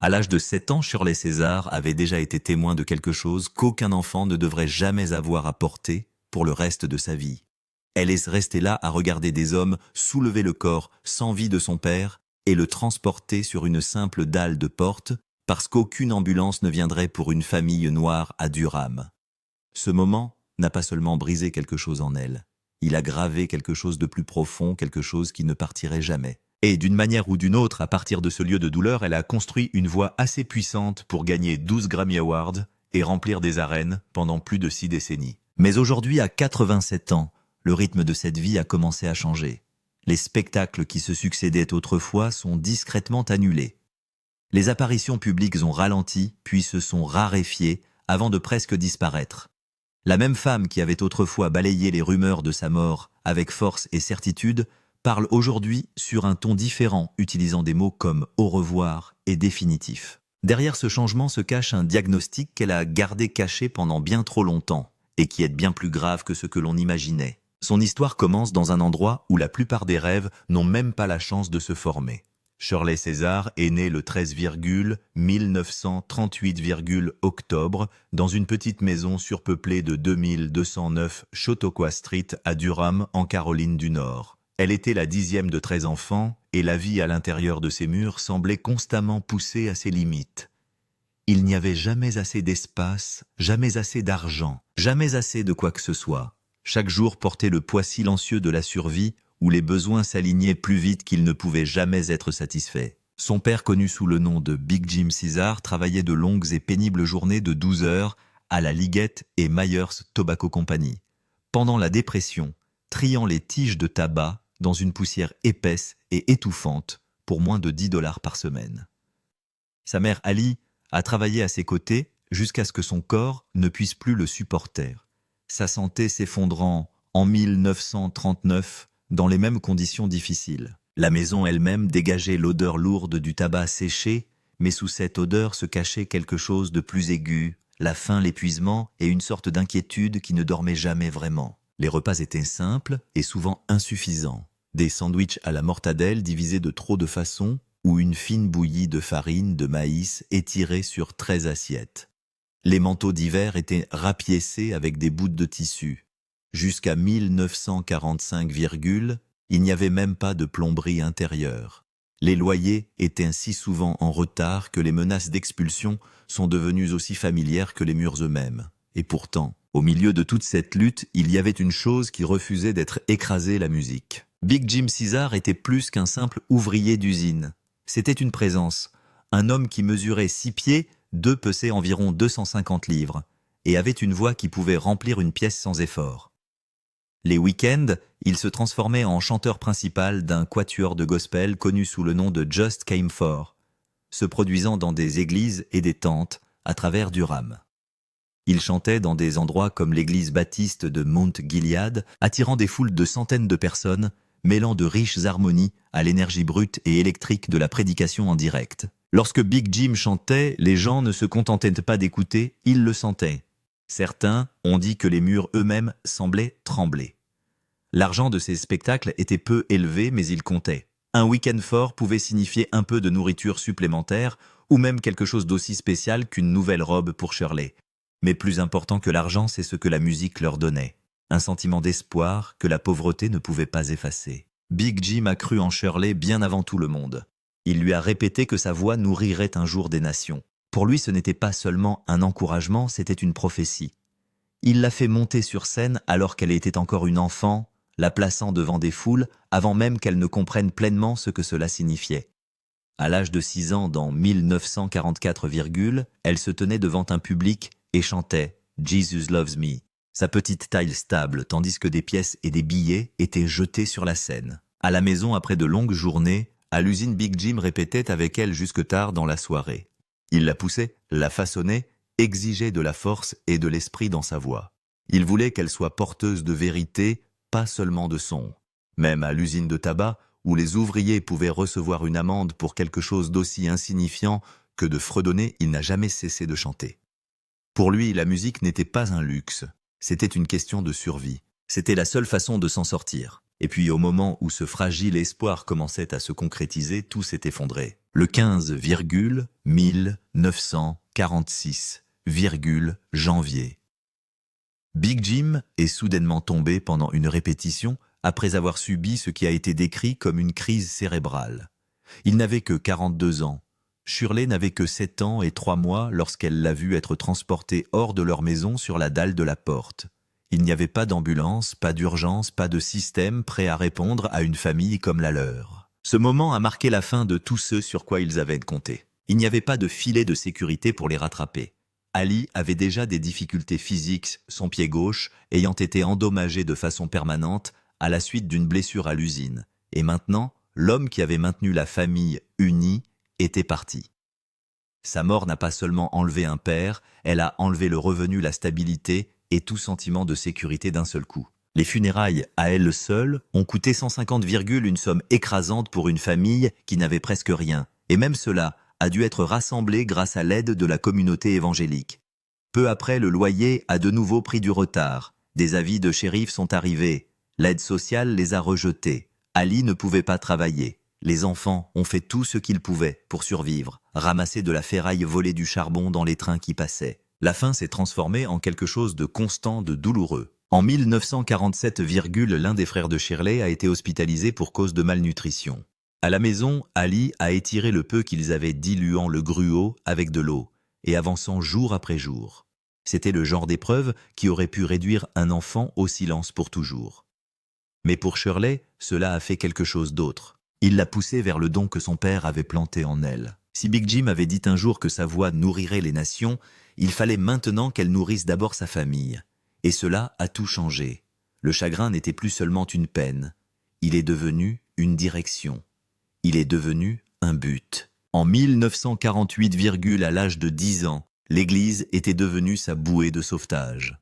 À l'âge de 7 ans, Shirley César avait déjà été témoin de quelque chose qu'aucun enfant ne devrait jamais avoir à porter pour le reste de sa vie. Elle est restée là à regarder des hommes soulever le corps sans vie de son père et le transporter sur une simple dalle de porte parce qu'aucune ambulance ne viendrait pour une famille noire à Durham. Ce moment n'a pas seulement brisé quelque chose en elle, il a gravé quelque chose de plus profond, quelque chose qui ne partirait jamais. Et d'une manière ou d'une autre, à partir de ce lieu de douleur, elle a construit une voix assez puissante pour gagner 12 Grammy Awards et remplir des arènes pendant plus de 6 décennies. Mais aujourd'hui, à 87 ans, le rythme de cette vie a commencé à changer. Les spectacles qui se succédaient autrefois sont discrètement annulés. Les apparitions publiques ont ralenti, puis se sont raréfiées avant de presque disparaître. La même femme qui avait autrefois balayé les rumeurs de sa mort avec force et certitude parle aujourd'hui sur un ton différent, utilisant des mots comme « au revoir » et « définitif ». Derrière ce changement se cache un diagnostic qu'elle a gardé caché pendant bien trop longtemps et qui est bien plus grave que ce que l'on imaginait. Son histoire commence dans un endroit où la plupart des rêves n'ont même pas la chance de se former. Shirley César est née le 13,1938 octobre dans une petite maison surpeuplée de 2209 Chautauqua Street à Durham, en Caroline du Nord. Elle était la 10e de 13 enfants et la vie à l'intérieur de ses murs semblait constamment pousser à ses limites. Il n'y avait jamais assez d'espace, jamais assez d'argent, jamais assez de quoi que ce soit. Chaque jour portait le poids silencieux de la survie où les besoins s'alignaient plus vite qu'ils ne pouvaient jamais être satisfaits. Son père, connu sous le nom de Big Jim César, travaillait de longues et pénibles journées de 12 heures à la Liggett et Myers Tobacco Company. Pendant la dépression, triant les tiges de tabac dans une poussière épaisse et étouffante pour moins de $10 par semaine. Sa mère Ali a travaillé à ses côtés jusqu'à ce que son corps ne puisse plus le supporter. Sa santé s'effondrant en 1939 dans les mêmes conditions difficiles. La maison elle-même dégageait l'odeur lourde du tabac séché, mais sous cette odeur se cachait quelque chose de plus aigu, la faim, l'épuisement et une sorte d'inquiétude qui ne dormait jamais vraiment. Les repas étaient simples et souvent insuffisants. Des sandwichs à la mortadelle divisés de trop de façons ou une fine bouillie de farine de maïs étirée sur 13 assiettes. Les manteaux d'hiver étaient rapiécés avec des bouts de tissu. Jusqu'à 1945, il n'y avait même pas de plomberie intérieure. Les loyers étaient si souvent en retard que les menaces d'expulsion sont devenues aussi familières que les murs eux-mêmes. Et pourtant, au milieu de toute cette lutte, il y avait une chose qui refusait d'être écrasée, la musique. Big Jim César était plus qu'un simple ouvrier d'usine. C'était une présence, un homme qui mesurait 6 pieds, 2 pesait environ 250 livres, et avait une voix qui pouvait remplir une pièce sans effort. Les week-ends, il se transformait en chanteur principal d'un quatuor de gospel connu sous le nom de Just Came For, se produisant dans des églises et des tentes à travers Durham. Il chantait dans des endroits comme l'église baptiste de Mount Gilead, attirant des foules de centaines de personnes, mêlant de riches harmonies à l'énergie brute et électrique de la prédication en direct. Lorsque Big Jim chantait, les gens ne se contentaient pas d'écouter, ils le sentaient. Certains ont dit que les murs eux-mêmes semblaient trembler. L'argent de ces spectacles était peu élevé, mais il comptait. Un week-end fort pouvait signifier un peu de nourriture supplémentaire ou même quelque chose d'aussi spécial qu'une nouvelle robe pour Shirley. Mais plus important que l'argent, c'est ce que la musique leur donnait. Un sentiment d'espoir que la pauvreté ne pouvait pas effacer. Big Jim a cru en Shirley bien avant tout le monde. Il lui a répété que sa voix nourrirait un jour des nations. Pour lui, ce n'était pas seulement un encouragement, c'était une prophétie. Il l'a fait monter sur scène alors qu'elle était encore une enfant, la plaçant devant des foules avant même qu'elle ne comprenne pleinement ce que cela signifiait. À l'âge de 6 ans, dans 1944, elle se tenait devant un public et chantait « Jesus loves me ». Sa petite taille stable, tandis que des pièces et des billets étaient jetés sur la scène. À la maison, après de longues journées, à l'usine, Big Jim répétait avec elle jusque tard dans la soirée. Il la poussait, la façonnait, exigeait de la force et de l'esprit dans sa voix. Il voulait qu'elle soit porteuse de vérité, pas seulement de son. Même à l'usine de tabac, où les ouvriers pouvaient recevoir une amende pour quelque chose d'aussi insignifiant que de fredonner, il n'a jamais cessé de chanter. Pour lui, la musique n'était pas un luxe, c'était une question de survie. C'était la seule façon de s'en sortir. Et puis au moment où ce fragile espoir commençait à se concrétiser, tout s'est effondré. Le 15,1946, janvier. Big Jim est soudainement tombé pendant une répétition après avoir subi ce qui a été décrit comme une crise cérébrale. Il n'avait que 42 ans. Shirley n'avait que 7 ans et 3 mois lorsqu'elle l'a vu être transporté hors de leur maison sur la dalle de la porte. Il n'y avait pas d'ambulance, pas d'urgence, pas de système prêt à répondre à une famille comme la leur. Ce moment a marqué la fin de tout ce sur quoi ils avaient compté. Il n'y avait pas de filet de sécurité pour les rattraper. Ali avait déjà des difficultés physiques, son pied gauche ayant été endommagé de façon permanente à la suite d'une blessure à l'usine. Et maintenant, l'homme qui avait maintenu la famille unie était parti. Sa mort n'a pas seulement enlevé un père, elle a enlevé le revenu, la stabilité et tout sentiment de sécurité d'un seul coup. Les funérailles, à elles seules, ont coûté 150, une somme écrasante pour une famille qui n'avait presque rien. Et même cela a dû être rassemblé grâce à l'aide de la communauté évangélique. Peu après, le loyer a de nouveau pris du retard. Des avis de shérif sont arrivés. L'aide sociale les a rejetés. Ali ne pouvait pas travailler. Les enfants ont fait tout ce qu'ils pouvaient pour survivre, ramasser de la ferraille, voler du charbon dans les trains qui passaient. La faim s'est transformée en quelque chose de constant, de douloureux. En 1947, l'un des frères de Shirley a été hospitalisé pour cause de malnutrition. À la maison, Ali a étiré le peu qu'ils avaient, diluant le gruau avec de l'eau et avançant jour après jour. C'était le genre d'épreuve qui aurait pu réduire un enfant au silence pour toujours. Mais pour Shirley, cela a fait quelque chose d'autre. Il l'a poussée vers le don que son père avait planté en elle. Si Big Jim avait dit un jour que sa voix nourrirait les nations, il fallait maintenant qu'elle nourrisse d'abord sa famille. Et cela a tout changé. Le chagrin n'était plus seulement une peine. Il est devenu une direction. Il est devenu un but. En 1948, à l'âge de 10 ans, l'Église était devenue sa bouée de sauvetage.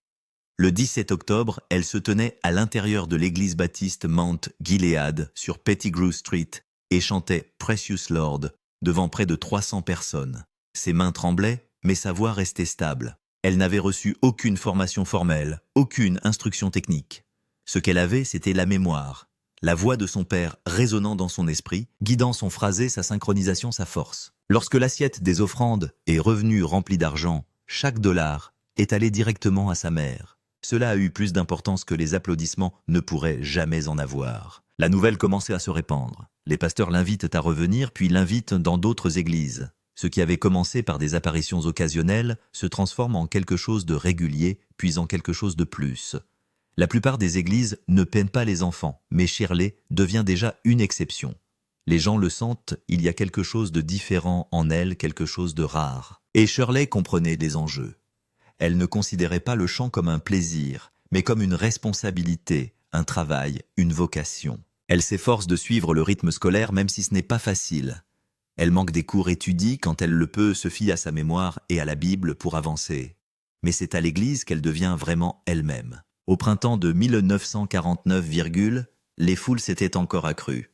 Le 17 octobre, elle se tenait à l'intérieur de l'église baptiste Mount Gilead sur Pettigrew Street et chantait « Precious Lord » devant près de 300 personnes. Ses mains tremblaient, mais sa voix restait stable. Elle n'avait reçu aucune formation formelle, aucune instruction technique. Ce qu'elle avait, c'était la mémoire, la voix de son père résonnant dans son esprit, guidant son phrasé, sa synchronisation, sa force. Lorsque l'assiette des offrandes est revenue remplie d'argent, chaque dollar est allé directement à sa mère. Cela a eu plus d'importance que les applaudissements ne pourraient jamais en avoir. La nouvelle commençait à se répandre. Les pasteurs l'invitent à revenir, puis l'invitent dans d'autres églises. Ce qui avait commencé par des apparitions occasionnelles se transforme en quelque chose de régulier, puis en quelque chose de plus. La plupart des églises ne peinent pas les enfants, mais Shirley devient déjà une exception. Les gens le sentent, il y a quelque chose de différent en elle, quelque chose de rare. Et Shirley comprenait les enjeux. Elle ne considérait pas le chant comme un plaisir, mais comme une responsabilité, un travail, une vocation. Elle s'efforce de suivre le rythme scolaire même si ce n'est pas facile. Elle manque des cours étudiés quand elle le peut, se fie à sa mémoire et à la Bible pour avancer. Mais c'est à l'église qu'elle devient vraiment elle-même. Au printemps de 1949, les foules s'étaient encore accrues.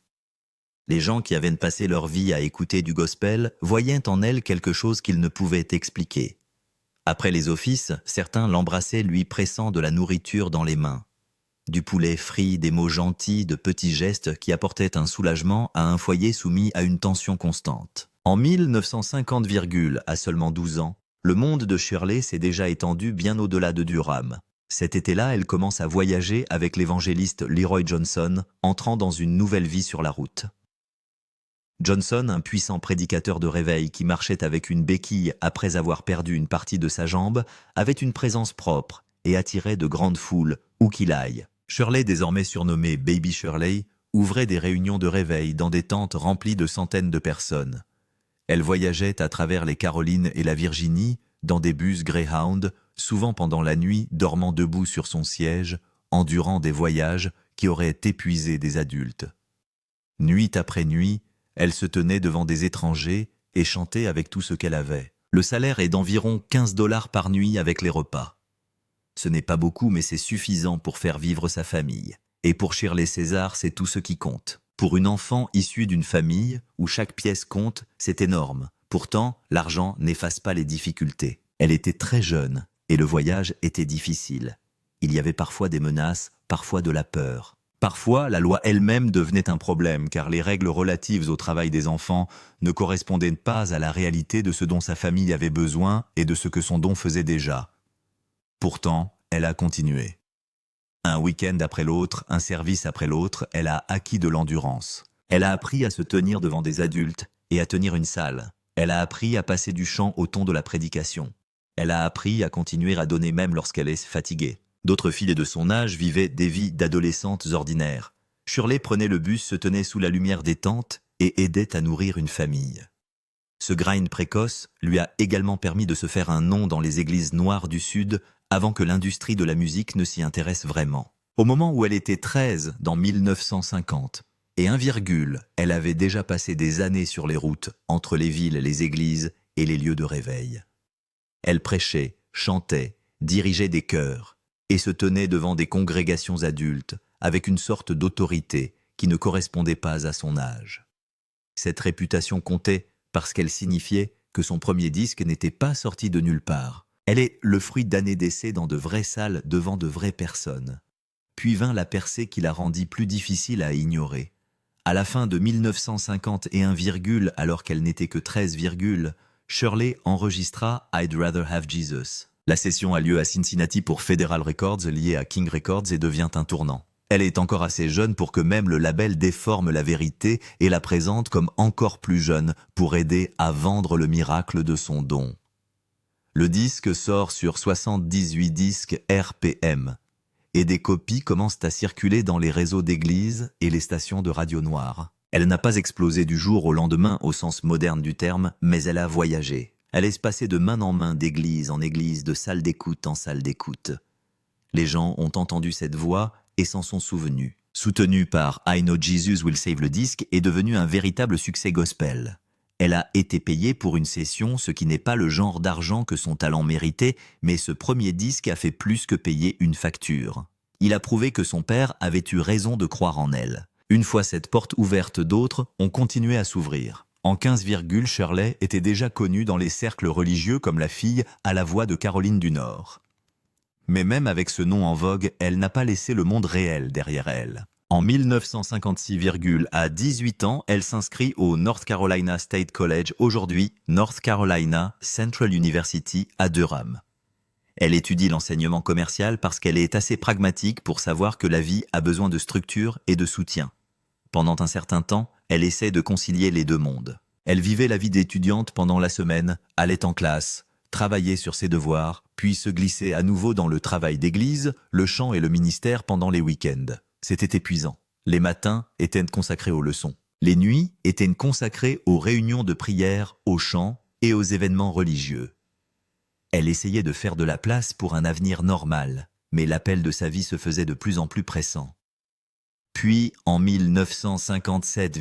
Les gens qui avaient passé leur vie à écouter du gospel voyaient en elle quelque chose qu'ils ne pouvaient expliquer. Après les offices, certains l'embrassaient lui pressant de la nourriture dans les mains. Du poulet frit, des mots gentils, de petits gestes qui apportaient un soulagement à un foyer soumis à une tension constante. En 1950, à seulement 12 ans, le monde de Shirley s'est déjà étendu bien au-delà de Durham. Cet été-là, elle commence à voyager avec l'évangéliste Leroy Johnson, entrant dans une nouvelle vie sur la route. Johnson, un puissant prédicateur de réveil qui marchait avec une béquille après avoir perdu une partie de sa jambe, avait une présence propre et attirait de grandes foules, où qu'il aille. Shirley, désormais surnommée Baby Shirley, ouvrait des réunions de réveil dans des tentes remplies de centaines de personnes. Elle voyageait à travers les Carolines et la Virginie, dans des bus Greyhound, souvent pendant la nuit, dormant debout sur son siège, endurant des voyages qui auraient épuisé des adultes. Nuit après nuit, elle se tenait devant des étrangers et chantait avec tout ce qu'elle avait. Le salaire est d'environ 15 $ par nuit avec les repas. Ce n'est pas beaucoup, mais c'est suffisant pour faire vivre sa famille. Et pour Shirley César, c'est tout ce qui compte. Pour une enfant issue d'une famille où chaque pièce compte, c'est énorme. Pourtant, l'argent n'efface pas les difficultés. Elle était très jeune et le voyage était difficile. Il y avait parfois des menaces, parfois de la peur. Parfois, la loi elle-même devenait un problème, car les règles relatives au travail des enfants ne correspondaient pas à la réalité de ce dont sa famille avait besoin et de ce que son don faisait déjà. Pourtant, elle a continué. Un week-end après l'autre, un service après l'autre, elle a acquis de l'endurance. Elle a appris à se tenir devant des adultes et à tenir une salle. Elle a appris à passer du chant au ton de la prédication. Elle a appris à continuer à donner même lorsqu'elle est fatiguée. D'autres filles de son âge vivaient des vies d'adolescentes ordinaires. Shirley prenait le bus, se tenait sous la lumière des tentes et aidait à nourrir une famille. Ce grind précoce lui a également permis de se faire un nom dans les églises noires du Sud avant que l'industrie de la musique ne s'y intéresse vraiment. Au moment où elle était 13, dans 1950, et 1, elle avait déjà passé des années sur les routes, entre les villes, les églises et les lieux de réveil. Elle prêchait, chantait, dirigeait des chœurs, et se tenait devant des congrégations adultes avec une sorte d'autorité qui ne correspondait pas à son âge. Cette réputation comptait parce qu'elle signifiait que son premier disque n'était pas sorti de nulle part. Elle est le fruit d'années d'essais dans de vraies salles devant de vraies personnes. Puis vint la percée qui la rendit plus difficile à ignorer. À la fin de 1951, alors qu'elle n'était que 13, Shirley enregistra I'd Rather Have Jesus. La session a lieu à Cincinnati pour Federal Records, lié à King Records, et devient un tournant. Elle est encore assez jeune pour que même le label déforme la vérité et la présente comme encore plus jeune pour aider à vendre le miracle de son don. Le disque sort sur 78 disques RPM et des copies commencent à circuler dans les réseaux d'églises et les stations de radio noire. Elle n'a pas explosé du jour au lendemain au sens moderne du terme, mais elle a voyagé. Elle est passée de main en main d'église en église, de salle d'écoute en salle d'écoute. Les gens ont entendu cette voix et s'en sont souvenus. Soutenue par I Know Jesus Will Save, le disque est devenu un véritable succès gospel. Elle a été payée pour une session, ce qui n'est pas le genre d'argent que son talent méritait, mais ce premier disque a fait plus que payer une facture. Il a prouvé que son père avait eu raison de croire en elle. Une fois cette porte ouverte, d'autres ont continué à s'ouvrir. En 15, Shirley était déjà connue dans les cercles religieux comme la fille à la voix de Caroline du Nord. Mais même avec ce nom en vogue, elle n'a pas laissé le monde réel derrière elle. En 1956, à 18 ans, elle s'inscrit au North Carolina State College, aujourd'hui North Carolina Central University à Durham. Elle étudie l'enseignement commercial parce qu'elle est assez pragmatique pour savoir que la vie a besoin de structure et de soutien. Pendant un certain temps, elle essaie de concilier les deux mondes. Elle vivait la vie d'étudiante pendant la semaine, allait en classe, travaillait sur ses devoirs, puis se glissait à nouveau dans le travail d'église, le chant et le ministère pendant les week-ends. C'était épuisant. Les matins étaient consacrés aux leçons. Les nuits étaient consacrées aux réunions de prière, aux chants et aux événements religieux. Elle essayait de faire de la place pour un avenir normal, mais l'appel de sa vie se faisait de plus en plus pressant. Puis, en 1957,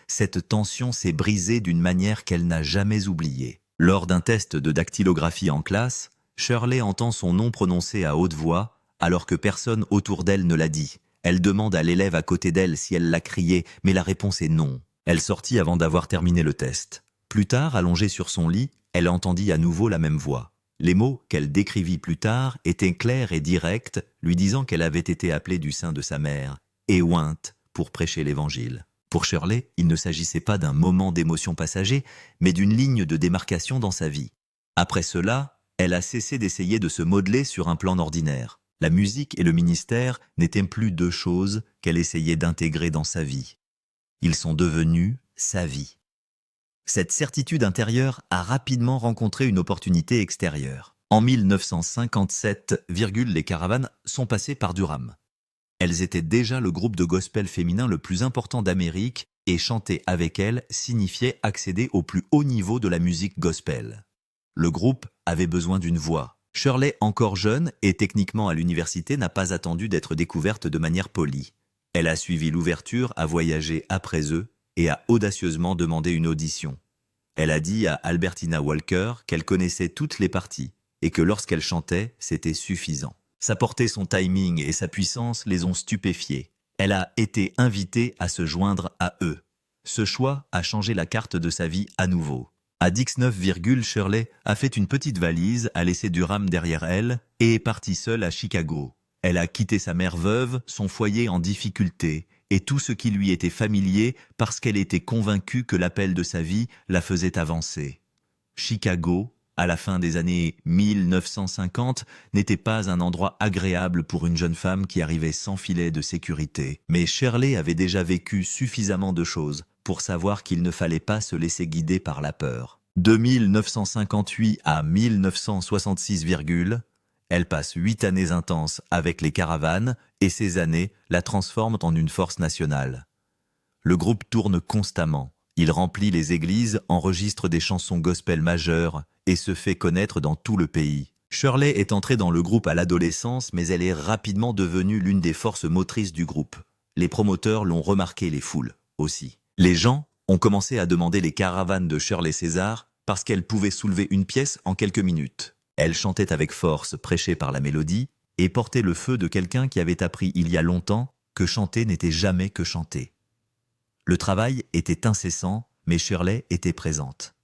cette tension s'est brisée d'une manière qu'elle n'a jamais oubliée. Lors d'un test de dactylographie en classe, Shirley entend son nom prononcé à haute voix, alors que personne autour d'elle ne l'a dit. Elle demande à l'élève à côté d'elle si elle l'a crié, mais la réponse est non. Elle sortit avant d'avoir terminé le test. Plus tard, allongée sur son lit, elle entendit à nouveau la même voix. Les mots qu'elle décrivit plus tard étaient clairs et directs, lui disant qu'elle avait été appelée du sein de sa mère, et ointe, pour prêcher l'Évangile. Pour Shirley, il ne s'agissait pas d'un moment d'émotion passager, mais d'une ligne de démarcation dans sa vie. Après cela, elle a cessé d'essayer de se modeler sur un plan ordinaire. La musique et le ministère n'étaient plus deux choses qu'elle essayait d'intégrer dans sa vie. Ils sont devenus sa vie. Cette certitude intérieure a rapidement rencontré une opportunité extérieure. En 1957, les Caravanes sont passées par Durham. Elles étaient déjà le groupe de gospel féminin le plus important d'Amérique et chanter avec elles signifiait accéder au plus haut niveau de la musique gospel. Le groupe avait besoin d'une voix. Shirley, encore jeune et techniquement à l'université, n'a pas attendu d'être découverte de manière polie. Elle a suivi l'ouverture, a voyagé après eux et a audacieusement demandé une audition. Elle a dit à Albertina Walker qu'elle connaissait toutes les parties et que lorsqu'elle chantait, c'était suffisant. Sa portée, son timing et sa puissance les ont stupéfiés. Elle a été invitée à se joindre à eux. Ce choix a changé la carte de sa vie à nouveau. À 19, Shirley a fait une petite valise, a laissé Durham derrière elle et est partie seule à Chicago. Elle a quitté sa mère veuve, son foyer en difficulté, et tout ce qui lui était familier parce qu'elle était convaincue que l'appel de sa vie la faisait avancer. Chicago, à la fin des années 1950, n'était pas un endroit agréable pour une jeune femme qui arrivait sans filet de sécurité. Mais Shirley avait déjà vécu suffisamment de choses pour savoir qu'il ne fallait pas se laisser guider par la peur. De 1958 à 1966, elle passe 8 années intenses avec les caravanes et ces années la transforment en une force nationale. Le groupe tourne constamment. Il remplit les églises, enregistre des chansons gospel majeures et se fait connaître dans tout le pays. Shirley est entrée dans le groupe à l'adolescence, mais elle est rapidement devenue l'une des forces motrices du groupe. Les promoteurs l'ont remarqué, les foules aussi. Les gens ont commencé à demander les caravanes de Shirley César parce qu'elle pouvait soulever une pièce en quelques minutes. Elle chantait avec force, prêchée par la mélodie, et portait le feu de quelqu'un qui avait appris il y a longtemps que chanter n'était jamais que chanter. Le travail était incessant, mais Shirley était présente.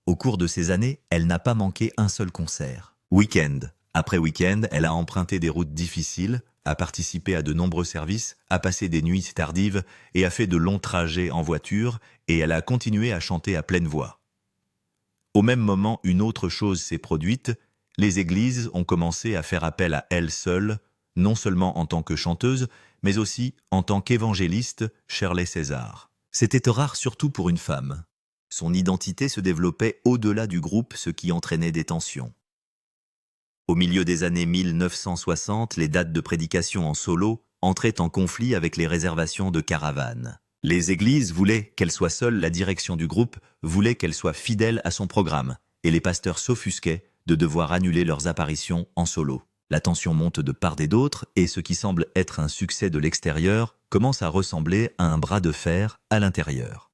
Au cours de ces années, elle n'a pas manqué un seul concert. Week-end après week-end, elle a emprunté des routes difficiles, a participé à de nombreux services, a passé des nuits tardives et a fait de longs trajets en voiture, et elle a continué à chanter à pleine voix. Au même moment, une autre chose s'est produite, les églises ont commencé à faire appel à elle seule, non seulement en tant que chanteuse, mais aussi en tant qu'évangéliste, Shirley César. C'était rare surtout pour une femme. Son identité se développait au-delà du groupe, ce qui entraînait des tensions. Au milieu des années 1960, les dates de prédication en solo entraient en conflit avec les réservations de caravanes. Les églises voulaient qu'elle soit seule, la direction du groupe voulait qu'elle soit fidèle à son programme, et les pasteurs s'offusquaient de devoir annuler leurs apparitions en solo. La tension monte de part et d'autre, et ce qui semble être un succès de l'extérieur commence à ressembler à un bras de fer à l'intérieur.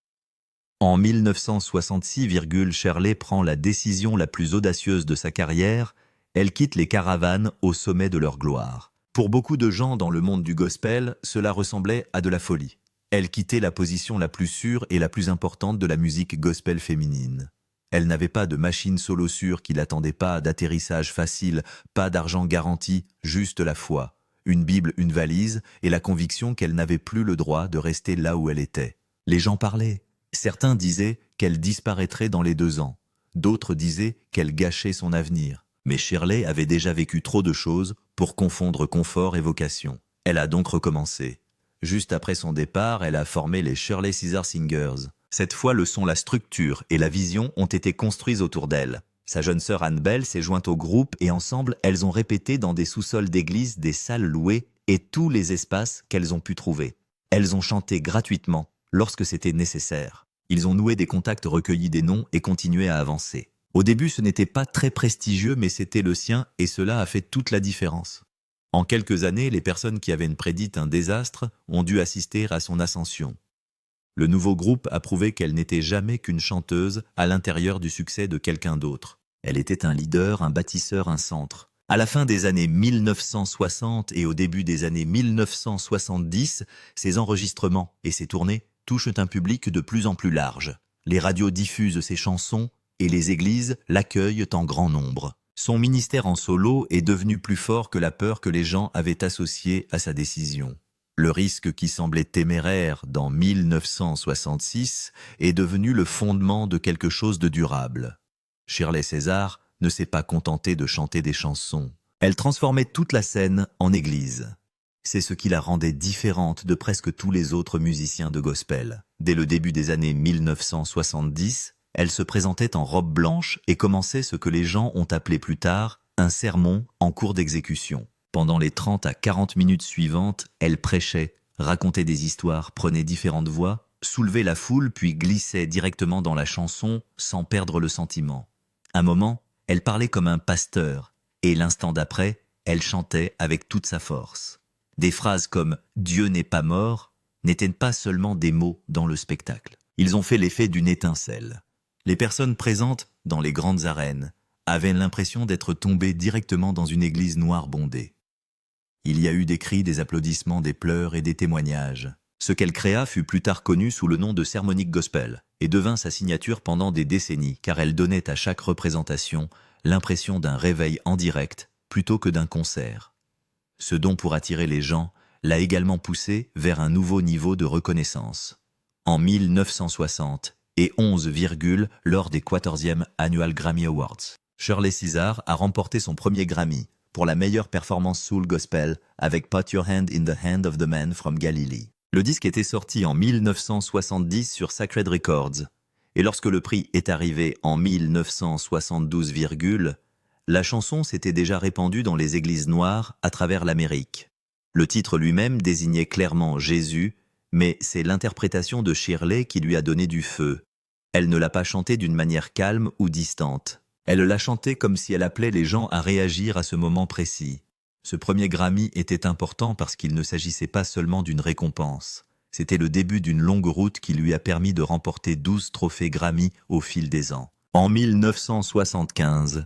En 1966, Shirley prend la décision la plus audacieuse de sa carrière, elle quitte les caravanes au sommet de leur gloire. Pour beaucoup de gens dans le monde du gospel, cela ressemblait à de la folie. Elle quittait la position la plus sûre et la plus importante de la musique gospel féminine. Elle n'avait pas de machine solo sûre qui l'attendait, pas d'atterrissage facile, pas d'argent garanti, juste la foi, une Bible, une valise et la conviction qu'elle n'avait plus le droit de rester là où elle était. Les gens parlaient. Certains disaient qu'elle disparaîtrait dans les 2 ans. D'autres disaient qu'elle gâchait son avenir. Mais Shirley avait déjà vécu trop de choses pour confondre confort et vocation. Elle a donc recommencé. Juste après son départ, elle a formé les Shirley César Singers. Cette fois, le son, la structure et la vision ont été construits autour d'elle. Sa jeune sœur Anne-Belle s'est jointe au groupe et ensemble, elles ont répété dans des sous-sols d'église, des salles louées et tous les espaces qu'elles ont pu trouver. Elles ont chanté gratuitement lorsque c'était nécessaire. Ils ont noué des contacts, recueilli des noms et continué à avancer. Au début, ce n'était pas très prestigieux, mais c'était le sien et cela a fait toute la différence. En quelques années, les personnes qui avaient prédit un désastre ont dû assister à son ascension. Le nouveau groupe a prouvé qu'elle n'était jamais qu'une chanteuse à l'intérieur du succès de quelqu'un d'autre. Elle était un leader, un bâtisseur, un centre. À la fin des années 1960 et au début des années 1970, ses enregistrements et ses tournées touchent un public de plus en plus large. Les radios diffusent ses chansons et les églises l'accueillent en grand nombre. Son ministère en solo est devenu plus fort que la peur que les gens avaient associée à sa décision. Le risque qui semblait téméraire dans 1966 est devenu le fondement de quelque chose de durable. Shirley César ne s'est pas contentée de chanter des chansons. Elle transformait toute la scène en église. C'est ce qui la rendait différente de presque tous les autres musiciens de gospel. Dès le début des années 1970, elle se présentait en robe blanche et commençait ce que les gens ont appelé plus tard un sermon en cours d'exécution. Pendant les 30 à 40 minutes suivantes, elle prêchait, racontait des histoires, prenait différentes voix, soulevait la foule puis glissait directement dans la chanson sans perdre le sentiment. Un moment, elle parlait comme un pasteur et l'instant d'après, elle chantait avec toute sa force. Des phrases comme « Dieu n'est pas mort » n'étaient pas seulement des mots dans le spectacle. Ils ont fait l'effet d'une étincelle. Les personnes présentes dans les grandes arènes avaient l'impression d'être tombées directement dans une église noire bondée. Il y a eu des cris, des applaudissements, des pleurs et des témoignages. Ce qu'elle créa fut plus tard connu sous le nom de Sermonic Gospel et devint sa signature pendant des décennies car elle donnait à chaque représentation l'impression d'un réveil en direct plutôt que d'un concert. Ce don pour attirer les gens l'a également poussé vers un nouveau niveau de reconnaissance. En 1960 et 11, lors des 14e Annual Grammy Awards. Shirley Caesar a remporté son premier Grammy pour la meilleure performance soul gospel avec Put Your Hand in the Hand of the Man from Galilee. Le disque était sorti en 1970 sur Sacred Records, et lorsque le prix est arrivé en 1972, la chanson s'était déjà répandue dans les églises noires à travers l'Amérique. Le titre lui-même désignait clairement Jésus, mais c'est l'interprétation de Shirley qui lui a donné du feu. Elle ne l'a pas chanté d'une manière calme ou distante. Elle l'a chanté comme si elle appelait les gens à réagir à ce moment précis. Ce premier Grammy était important parce qu'il ne s'agissait pas seulement d'une récompense. C'était le début d'une longue route qui lui a permis de remporter 12 trophées Grammy au fil des ans. En 1975,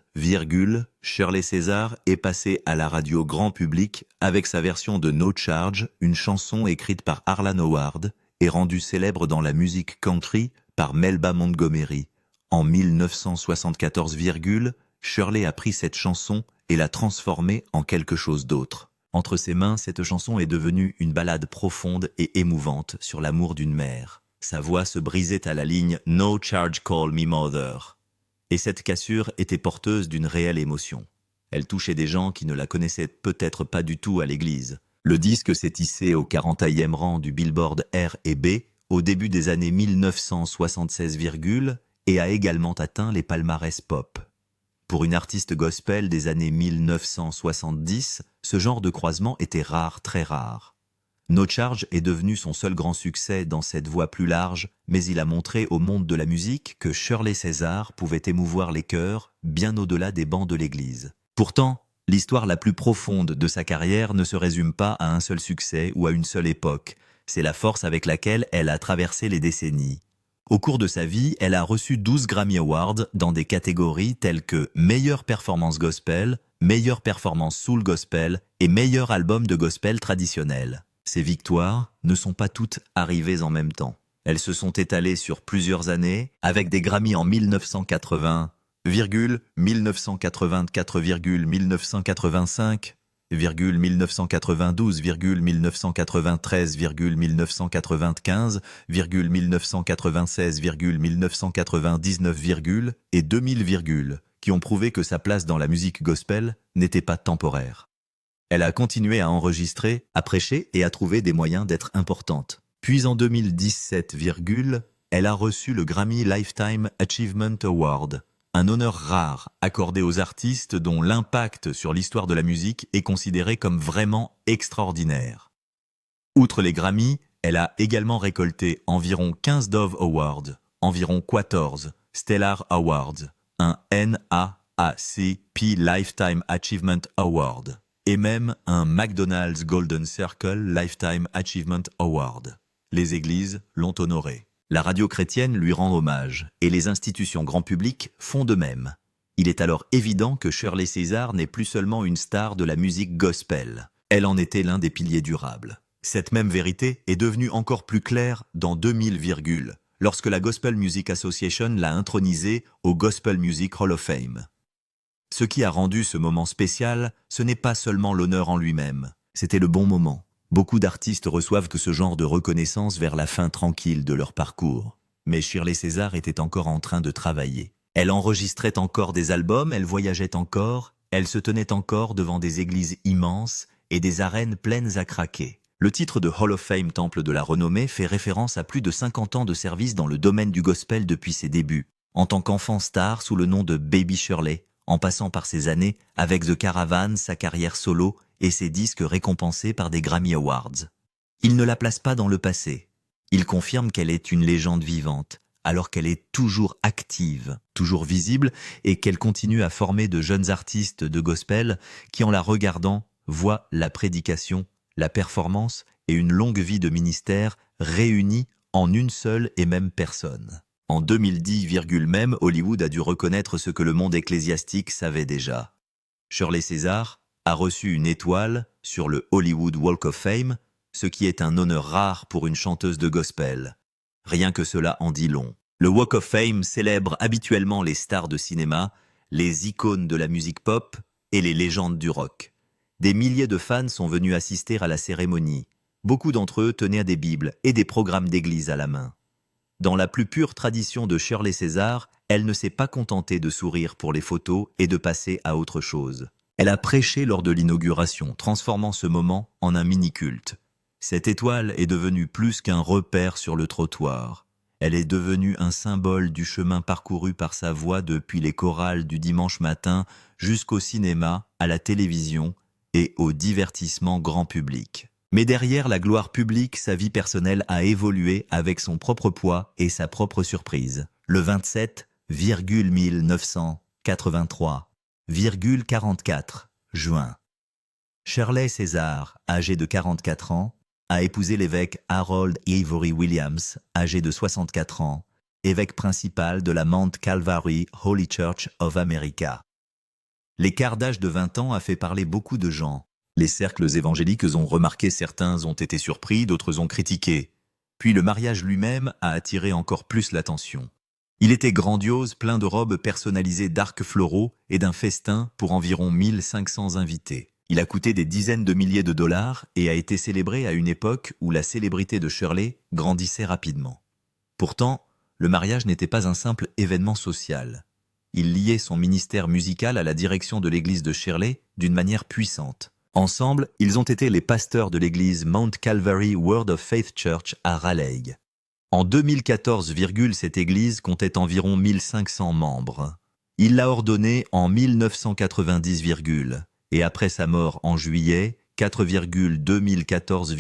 Shirley Caesar est passée à la radio grand public avec sa version de No Charge, une chanson écrite par Arlan Howard et rendue célèbre dans la musique country par Melba Montgomery. En 1974, Shirley a pris cette chanson et l'a transformée en quelque chose d'autre. Entre ses mains, cette chanson est devenue une ballade profonde et émouvante sur l'amour d'une mère. Sa voix se brisait à la ligne « No charge, call me mother ». Et cette cassure était porteuse d'une réelle émotion. Elle touchait des gens qui ne la connaissaient peut-être pas du tout à l'église. Le disque s'est hissé au 40e rang du Billboard R&B au début des années 1976, et a également atteint les palmarès pop. Pour une artiste gospel des années 1970, ce genre de croisement était rare, très rare. No Charge est devenu son seul grand succès dans cette voie plus large, mais il a montré au monde de la musique que Shirley Caesar pouvait émouvoir les cœurs bien au-delà des bancs de l'église. Pourtant, l'histoire la plus profonde de sa carrière ne se résume pas à un seul succès ou à une seule époque. C'est la force avec laquelle elle a traversé les décennies. Au cours de sa vie, elle a reçu 12 Grammy Awards dans des catégories telles que meilleure performance gospel, meilleure performance soul gospel et meilleur album de gospel traditionnel. Ces victoires ne sont pas toutes arrivées en même temps. Elles se sont étalées sur plusieurs années, avec des Grammy en 1980, 1984, 1985, 1992, 1993, 1995, 1996, 1999, et 2000, qui ont prouvé que sa place dans la musique gospel n'était pas temporaire. Elle a continué à enregistrer, à prêcher et à trouver des moyens d'être importante. Puis en 2017, elle a reçu le Grammy Lifetime Achievement Award, un honneur rare accordé aux artistes dont l'impact sur l'histoire de la musique est considéré comme vraiment extraordinaire. Outre les Grammy, elle a également récolté environ 15 Dove Awards, environ 14 Stellar Awards, un NAACP Lifetime Achievement Award et même un McDonald's Golden Circle Lifetime Achievement Award. Les églises l'ont honorée. La radio chrétienne lui rend hommage, et les institutions grand public font de même. Il est alors évident que Shirley Caesar n'est plus seulement une star de la musique gospel. Elle en était l'un des piliers durables. Cette même vérité est devenue encore plus claire dans 2000, lorsque la Gospel Music Association l'a intronisée au Gospel Music Hall of Fame. Ce qui a rendu ce moment spécial, ce n'est pas seulement l'honneur en lui-même, c'était le bon moment. Beaucoup d'artistes reçoivent que ce genre de reconnaissance vers la fin tranquille de leur parcours. Mais Shirley Caesar était encore en train de travailler. Elle enregistrait encore des albums, elle voyageait encore, elle se tenait encore devant des églises immenses et des arènes pleines à craquer. Le titre de Hall of Fame Temple de la Renommée fait référence à plus de 50 ans de service dans le domaine du gospel depuis ses débuts, en tant qu'enfant star sous le nom de Baby Shirley, en passant par ses années avec The Caravan, sa carrière solo et ses disques récompensés par des Grammy Awards. Il ne la place pas dans le passé. Il confirme qu'elle est une légende vivante, alors qu'elle est toujours active, toujours visible, et qu'elle continue à former de jeunes artistes de gospel qui, en la regardant, voient la prédication, la performance et une longue vie de ministère réunies en une seule et même personne. En 2010, même, Hollywood a dû reconnaître ce que le monde ecclésiastique savait déjà. Shirley Caesar a reçu une étoile sur le Hollywood Walk of Fame, ce qui est un honneur rare pour une chanteuse de gospel. Rien que cela en dit long. Le Walk of Fame célèbre habituellement les stars de cinéma, les icônes de la musique pop et les légendes du rock. Des milliers de fans sont venus assister à la cérémonie. Beaucoup d'entre eux tenaient des bibles et des programmes d'église à la main. Dans la plus pure tradition de Shirley César, elle ne s'est pas contentée de sourire pour les photos et de passer à autre chose. Elle a prêché lors de l'inauguration, transformant ce moment en un mini-culte. Cette étoile est devenue plus qu'un repère sur le trottoir. Elle est devenue un symbole du chemin parcouru par sa voix depuis les chorales du dimanche matin jusqu'au cinéma, à la télévision et au divertissement grand public. Mais derrière la gloire publique, sa vie personnelle a évolué avec son propre poids et sa propre surprise. Le 27,1983,44 juin. Shirley César, âgée de 44 ans, a épousé l'évêque Harold Avery Williams, âgé de 64 ans, évêque principal de la Mount Calvary Holy Church of America. L'écart d'âge de 20 ans a fait parler beaucoup de gens. Les cercles évangéliques ont remarqué, certains ont été surpris, d'autres ont critiqué. Puis le mariage lui-même a attiré encore plus l'attention. Il était grandiose, plein de robes personnalisées d'arcs floraux et d'un festin pour environ 1500 invités. Il a coûté des dizaines de milliers de dollars et a été célébré à une époque où la célébrité de Shirley grandissait rapidement. Pourtant, le mariage n'était pas un simple événement social. Il liait son ministère musical à la direction de l'église de Shirley d'une manière puissante. Ensemble, ils ont été les pasteurs de l'église Mount Calvary Word of Faith Church à Raleigh. En 2014, cette église comptait environ 1500 membres. Il l'a ordonnée en 1990, et après sa mort en juillet 2014,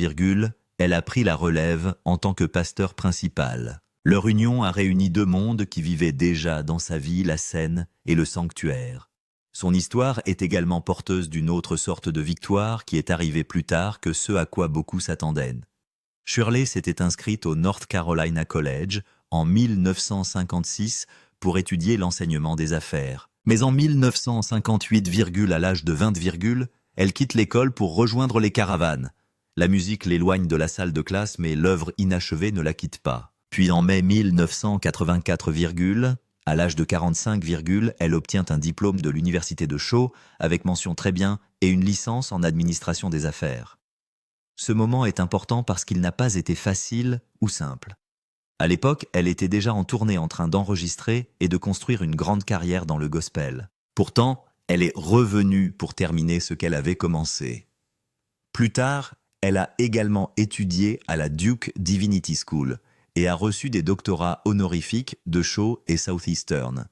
elle a pris la relève en tant que pasteur principal. Leur union a réuni deux mondes qui vivaient déjà dans sa vie la scène et le sanctuaire. Son histoire est également porteuse d'une autre sorte de victoire qui est arrivée plus tard que ce à quoi beaucoup s'attendaient. Shirley s'était inscrite au North Carolina College en 1956 pour étudier l'enseignement des affaires. Mais en 1958, à l'âge de 20, elle quitte l'école pour rejoindre les caravanes. La musique l'éloigne de la salle de classe, mais l'œuvre inachevée ne la quitte pas. Puis en mai 1984, à l'âge de 45, elle obtient un diplôme de l'université de Shaw avec mention très bien et une licence en administration des affaires. Ce moment est important parce qu'il n'a pas été facile ou simple. À l'époque, elle était déjà en tournée en train d'enregistrer et de construire une grande carrière dans le gospel. Pourtant, elle est revenue pour terminer ce qu'elle avait commencé. Plus tard, elle a également étudié à la Duke Divinity School et a reçu des doctorats honorifiques de Shaw et Southeastern.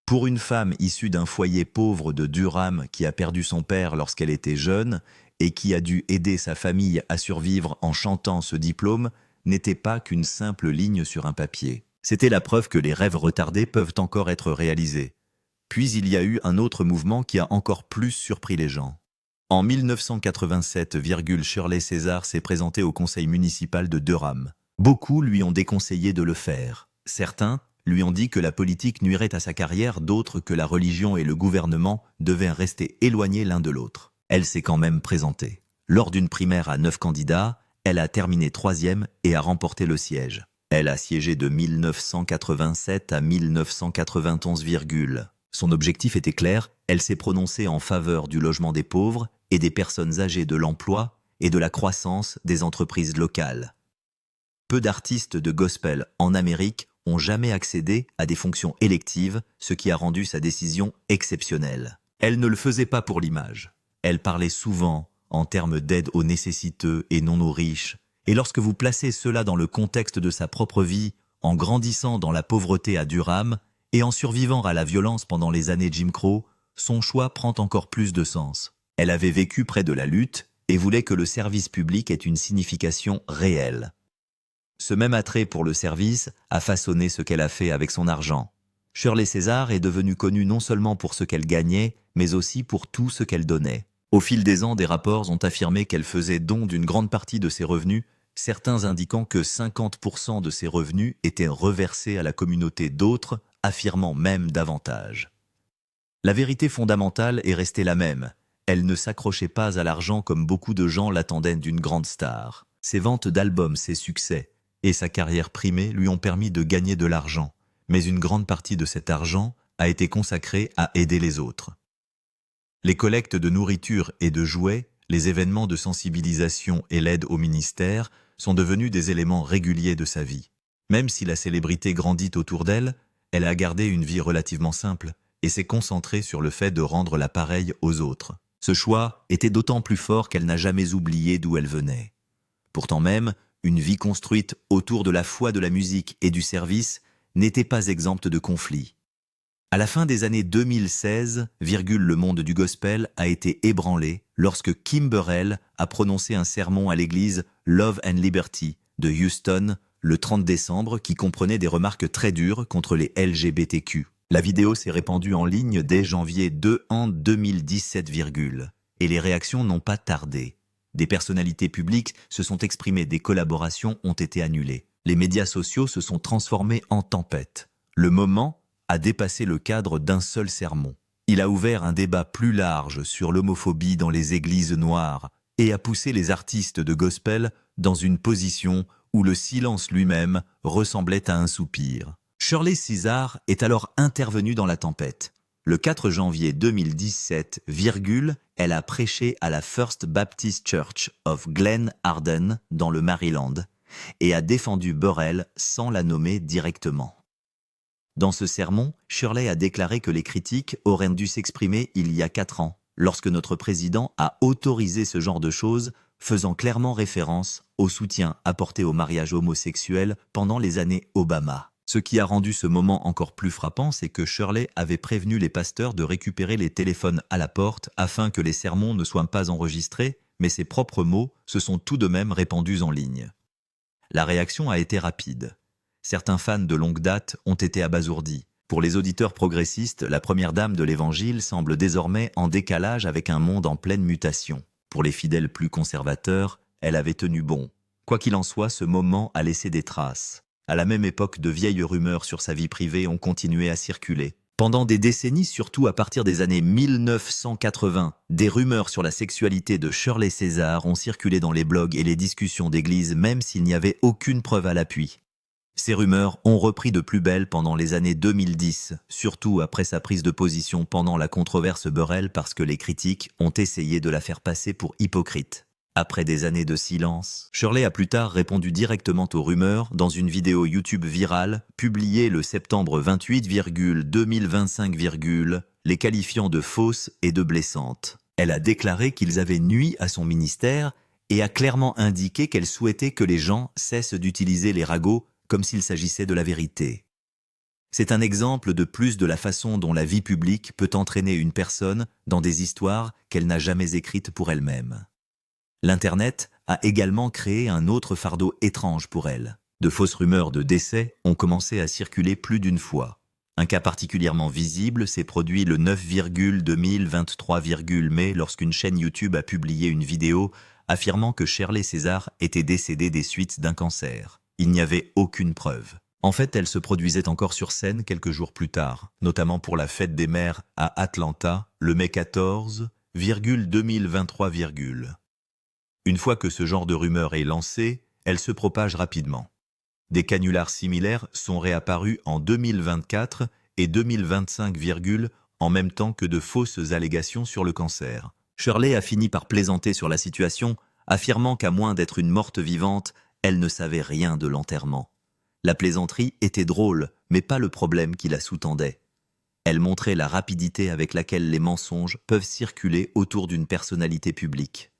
Pour une femme issue d'un foyer pauvre de Durham qui a perdu son père lorsqu'elle était jeune et qui a dû aider sa famille à survivre en chantant, ce diplôme n'était pas qu'une simple ligne sur un papier. C'était la preuve que les rêves retardés peuvent encore être réalisés. Puis il y a eu un autre mouvement qui a encore plus surpris les gens. En 1987, Shirley César s'est présentée au conseil municipal de Durham. Beaucoup lui ont déconseillé de le faire. Certains lui ont dit que la politique nuirait à sa carrière, d'autres que la religion et le gouvernement devaient rester éloignés l'un de l'autre. Elle s'est quand même présentée. Lors d'une primaire à 9 candidats, elle a terminé 3e et a remporté le siège. Elle a siégé de 1987 à 1991, Son objectif était clair, elle s'est prononcée en faveur du logement des pauvres et des personnes âgées, de l'emploi et de la croissance des entreprises locales. Peu d'artistes de gospel en Amérique ont jamais accédé à des fonctions électives, ce qui a rendu sa décision exceptionnelle. Elle ne le faisait pas pour l'image. Elle parlait souvent en termes d'aide aux nécessiteux et non aux riches. Et lorsque vous placez cela dans le contexte de sa propre vie, en grandissant dans la pauvreté à Durham et en survivant à la violence pendant les années Jim Crow, son choix prend encore plus de sens. Elle avait vécu près de la lutte et voulait que le service public ait une signification réelle. Ce même attrait pour le service a façonné ce qu'elle a fait avec son argent. Shirley César est devenue connue non seulement pour ce qu'elle gagnait, mais aussi pour tout ce qu'elle donnait. Au fil des ans, des rapports ont affirmé qu'elle faisait don d'une grande partie de ses revenus, certains indiquant que 50% de ses revenus étaient reversés à la communauté, d'autres affirmant même davantage. La vérité fondamentale est restée la même. Elle ne s'accrochait pas à l'argent comme beaucoup de gens l'attendaient d'une grande star. Ses ventes d'albums, ses succès et sa carrière primée lui ont permis de gagner de l'argent, mais une grande partie de cet argent a été consacrée à aider les autres. Les collectes de nourriture et de jouets, les événements de sensibilisation et l'aide au ministère sont devenus des éléments réguliers de sa vie. Même si la célébrité grandit autour d'elle, elle a gardé une vie relativement simple et s'est concentrée sur le fait de rendre l'appareil aux autres. Ce choix était d'autant plus fort qu'elle n'a jamais oublié d'où elle venait. Pourtant même, une vie construite autour de la foi de la musique et du service n'était pas exempte de conflits. À la fin des années 2016, le monde du gospel a été ébranlé lorsque Kim Burrell a prononcé un sermon à l'église Love and Liberty de Houston le 30 décembre qui comprenait des remarques très dures contre les LGBTQ. La vidéo s'est répandue en ligne dès janvier 2017, et les réactions n'ont pas tardé. Des personnalités publiques se sont exprimées, des collaborations ont été annulées. Les médias sociaux se sont transformés en tempête. Le moment a dépassé le cadre d'un seul sermon. Il a ouvert un débat plus large sur l'homophobie dans les églises noires et a poussé les artistes de gospel dans une position où le silence lui-même ressemblait à un soupir. Shirley Caesar est alors intervenue dans la tempête. Le 4 janvier 2017, elle a prêché à la First Baptist Church of Glen Arden dans le Maryland et a défendu Burrell sans la nommer directement. Dans ce sermon, Shirley a déclaré que les critiques auraient dû s'exprimer il y a 4 ans, lorsque notre président a autorisé ce genre de choses, faisant clairement référence au soutien apporté au mariage homosexuel pendant les années Obama. Ce qui a rendu ce moment encore plus frappant, c'est que Shirley avait prévenu les pasteurs de récupérer les téléphones à la porte afin que les sermons ne soient pas enregistrés, mais ses propres mots se sont tout de même répandus en ligne. La réaction a été rapide. Certains fans de longue date ont été abasourdis. Pour les auditeurs progressistes, la première dame de l'Évangile semble désormais en décalage avec un monde en pleine mutation. Pour les fidèles plus conservateurs, elle avait tenu bon. Quoi qu'il en soit, ce moment a laissé des traces. À la même époque, de vieilles rumeurs sur sa vie privée ont continué à circuler. Pendant des décennies, surtout à partir des années 1980, des rumeurs sur la sexualité de Shirley Caesar ont circulé dans les blogs et les discussions d'église même s'il n'y avait aucune preuve à l'appui. Ces rumeurs ont repris de plus belle pendant les années 2010, surtout après sa prise de position pendant la controverse Burrell parce que les critiques ont essayé de la faire passer pour hypocrite. Après des années de silence, Shirley a plus tard répondu directement aux rumeurs dans une vidéo YouTube virale publiée le septembre 28, 2025, les qualifiant de fausses et de blessantes. Elle a déclaré qu'ils avaient nui à son ministère et a clairement indiqué qu'elle souhaitait que les gens cessent d'utiliser les ragots comme s'il s'agissait de la vérité. C'est un exemple de plus de la façon dont la vie publique peut entraîner une personne dans des histoires qu'elle n'a jamais écrites pour elle-même. L'Internet a également créé un autre fardeau étrange pour elle. De fausses rumeurs de décès ont commencé à circuler plus d'une fois. Un cas particulièrement visible s'est produit le 9 2023 mai lorsqu'une chaîne YouTube a publié une vidéo affirmant que Shirley Caesar était décédée des suites d'un cancer. Il n'y avait aucune preuve. En fait, elle se produisait encore sur scène quelques jours plus tard, notamment pour la fête des mères à Atlanta, le mai 14, 2023. Une fois que ce genre de rumeur est lancé, elle se propage rapidement. Des canulars similaires sont réapparus en 2024 et 2025, en même temps que de fausses allégations sur le cancer. Shirley a fini par plaisanter sur la situation, affirmant qu'à moins d'être une morte vivante, elle ne savait rien de l'enterrement. La plaisanterie était drôle, mais pas le problème qui la sous-tendait. Elle montrait la rapidité avec laquelle les mensonges peuvent circuler autour d'une personnalité publique.